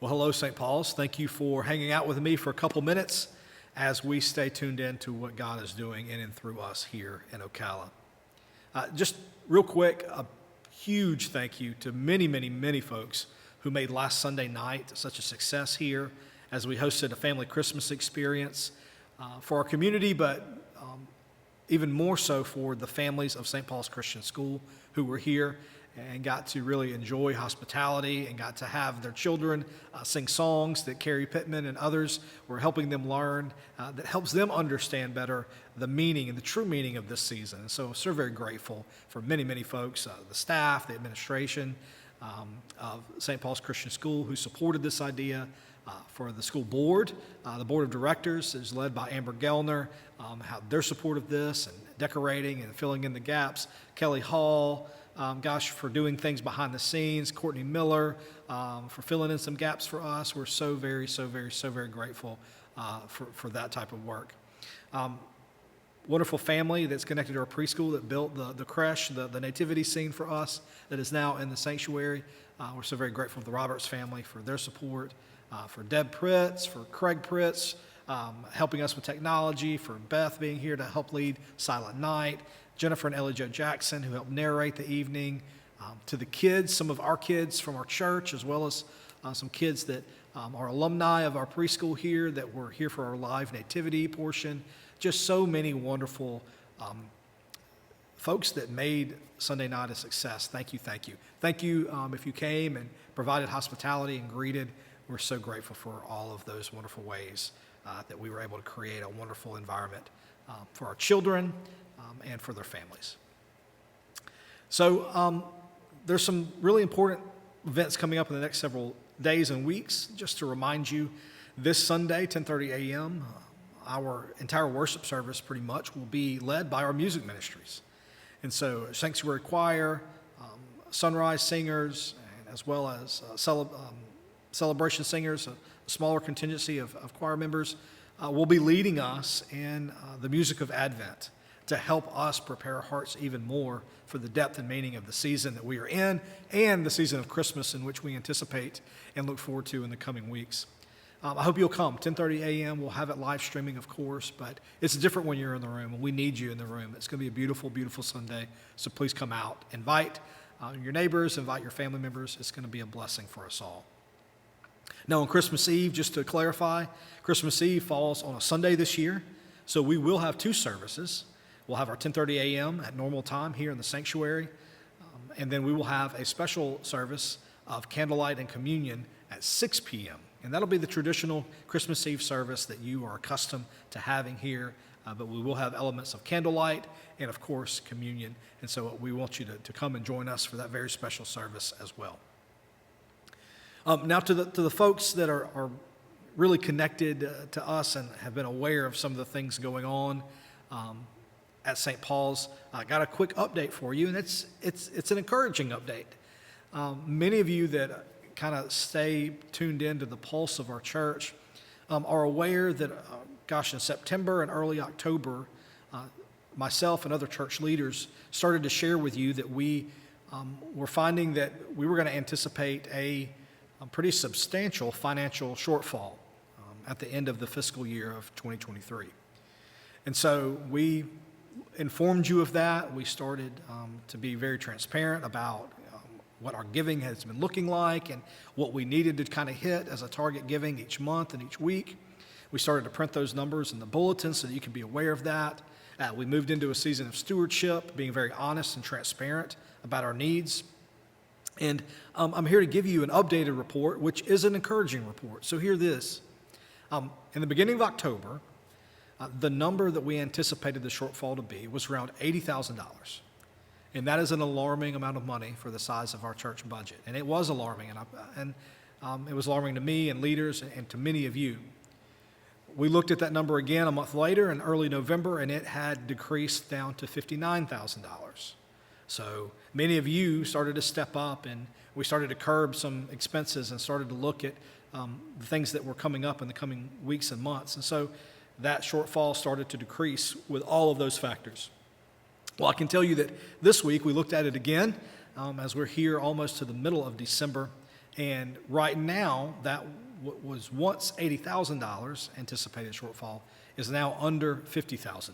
Well, hello, St. Paul's. Thank you for hanging out with me for a couple minutes as we stay tuned in to what God is doing in and through us here in Ocala. Just real quick, a huge thank you to many folks who made last Sunday night such a success here as we hosted a family Christmas experience for our community, but even more so for the families of St. Paul's Christian School who were here and got to really enjoy hospitality and got to have their children sing songs that Carrie Pittman and others were helping them learn that helps them understand better the meaning and the true meaning of this season. And so very grateful for many folks, the staff, the administration of St. Paul's Christian School who supported this idea. For the school board, the board of directors is led by Amber Gellner, how their support of this and decorating and filling in the gaps. Kelly Hall, for doing things behind the scenes. Courtney Miller, for filling in some gaps for us. We're so very grateful for that type of work. Wonderful family that's connected to our preschool that built the creche, the nativity scene for us that is now in the sanctuary. We're so very grateful to the Roberts family for their support. For Deb Pritz, for Craig Pritz, helping us with technology, for Beth being here to help lead Silent Night, Jennifer and Ellie Jo Jackson who helped narrate the evening, to the kids, some of our kids from our church, as well as some kids that are alumni of our preschool here that were here for our live nativity portion. Just so many wonderful folks that made Sunday night a success. Thank you. Thank you if you came and provided hospitality and greeted. We're so grateful for all of those wonderful ways that we were able to create a wonderful environment for our children and for their families. So there's some really important events coming up in the next several days and weeks. Just to remind you, this Sunday, 10:30 a.m., our entire worship service pretty much will be led by our music ministries. And so Sanctuary Choir, Sunrise Singers, and as well as Celebration Singers, a smaller contingency of choir members, will be leading us in the music of Advent to help us prepare our hearts even more for the depth and meaning of the season that we are in and the season of Christmas in which we anticipate and look forward to in the coming weeks. I hope you'll come. 10:30 a.m. We'll have it live streaming, of course, but it's different when you're in the room, and we need you in the room. It's going to be a beautiful Sunday, so please come out. Invite your neighbors, invite your family members. It's going to be a blessing for us all. Now, on Christmas Eve, just to clarify, Christmas Eve falls on a Sunday this year, so we will have two services. We'll have our 10:30 a.m. at normal time here in the sanctuary, and then we will have a special service of candlelight and communion at 6 p.m., and that'll be the traditional Christmas Eve service that you are accustomed to having here, but we will have elements of candlelight and, of course, communion, and so we want you to come and join us for that very special service as well. Now to the folks that are really connected to us and have been aware of some of the things going on at St. Paul's, I got a quick update for you, and it's an encouraging update. Many of you that kind of stay tuned into the pulse of our church are aware that, in September and early October, myself and other church leaders started to share with you that we were finding that we were going to anticipate a pretty substantial financial shortfall at the end of the fiscal year of 2023. And so we informed you of that. We started to be very transparent about what our giving has been looking like and what we needed to kind of hit as a target giving each month and each week. We started to print those numbers in the bulletin so that you can be aware of that. We moved into a season of stewardship, being very honest and transparent about our needs. And I'm here to give you an updated report, which is an encouraging report. So hear this. In the beginning of October, the number that we anticipated the shortfall to be was around $80,000. And that is an alarming amount of money for the size of our church budget. And it was alarming, and it was alarming to me and leaders and to many of you. We looked at that number again a month later in early November, and it had decreased down to $59,000. So many of you started to step up, and we started to curb some expenses and started to look at the things that were coming up in the coming weeks and months. And so that shortfall started to decrease with all of those factors. Well, I can tell you that this week we looked at it again as we're here almost to the middle of December, And right now, that what was once $80,000 anticipated shortfall is now under $50,000.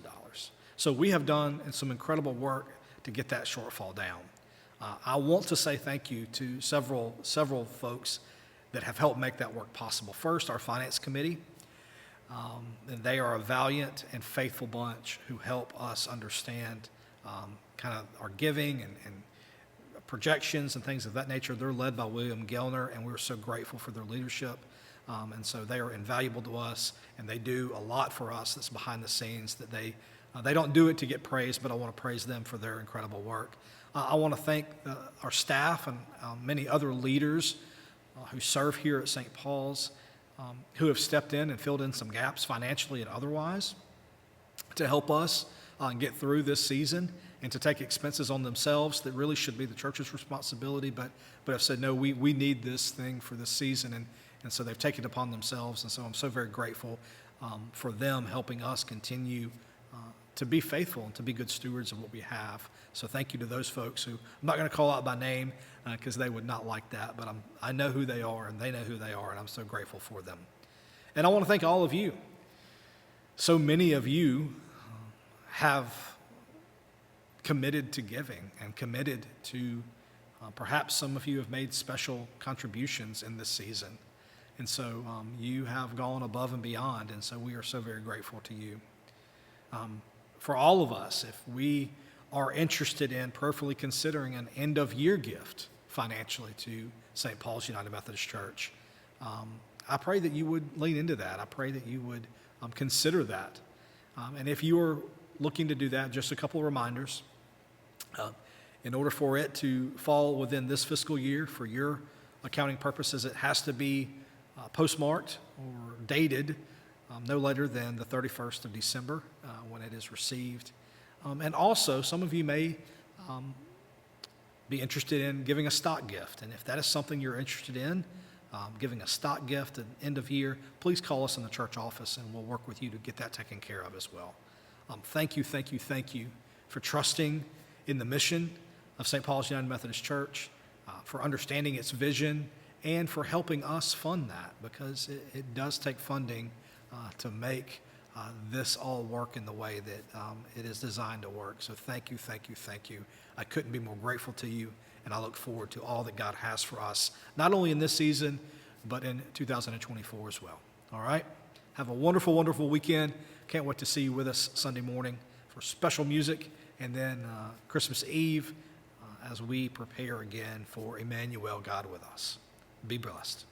So we have done some incredible work to get that shortfall down. I want to say thank you to several folks that have helped make that work possible. First, our finance committee. And they are a valiant and faithful bunch who help us understand kind of our giving and projections and things of that nature. They're led by William Gellner, and we're so grateful for their leadership. And so they are invaluable to us, and they do a lot for us that's behind the scenes that they don't do it to get praised, but I want to praise them for their incredible work. I want to thank our staff and many other leaders who serve here at St. Paul's, who have stepped in and filled in some gaps financially and otherwise to help us get through this season and to take expenses on themselves that really should be the church's responsibility, but have said, no, we need this thing for this season, and so they've taken it upon themselves, and so I'm so very grateful for them helping us continue to be faithful and to be good stewards of what we have. So thank you to those folks who I'm not going to call out by name because they would not like that, but I know who they are and they know who they are, and I'm so grateful for them. And I want to thank all of you. So many of you have committed to giving and committed to, perhaps some of you have made special contributions in this season. And so you have gone above and beyond, and so we are so very grateful to you. For all of us, if we are interested in prayerfully considering an end-of-year gift financially to St. Paul's United Methodist Church, I pray that you would lean into that. I pray that you would consider that. And if you are looking to do that, just a couple of reminders. In order for it to fall within this fiscal year for your accounting purposes, it has to be postmarked or dated no later than the 31st of December when it is received. And also, some of you may be interested in giving a stock gift. And if that is something you're interested in, giving a stock gift at the end of year, please call us in the church office and we'll work with you to get that taken care of as well. Thank you for trusting in the mission of St. Paul's United Methodist Church, for understanding its vision, and for helping us fund that, because it does take funding to make this all work in the way that it is designed to work. So thank you. I couldn't be more grateful to you, and I look forward to all that God has for us, not only in this season, but in 2024 as well. All right? Have a wonderful, wonderful weekend. Can't wait to see you with us Sunday morning for special music, and then Christmas Eve as we prepare again for Emmanuel, God with us. Be blessed.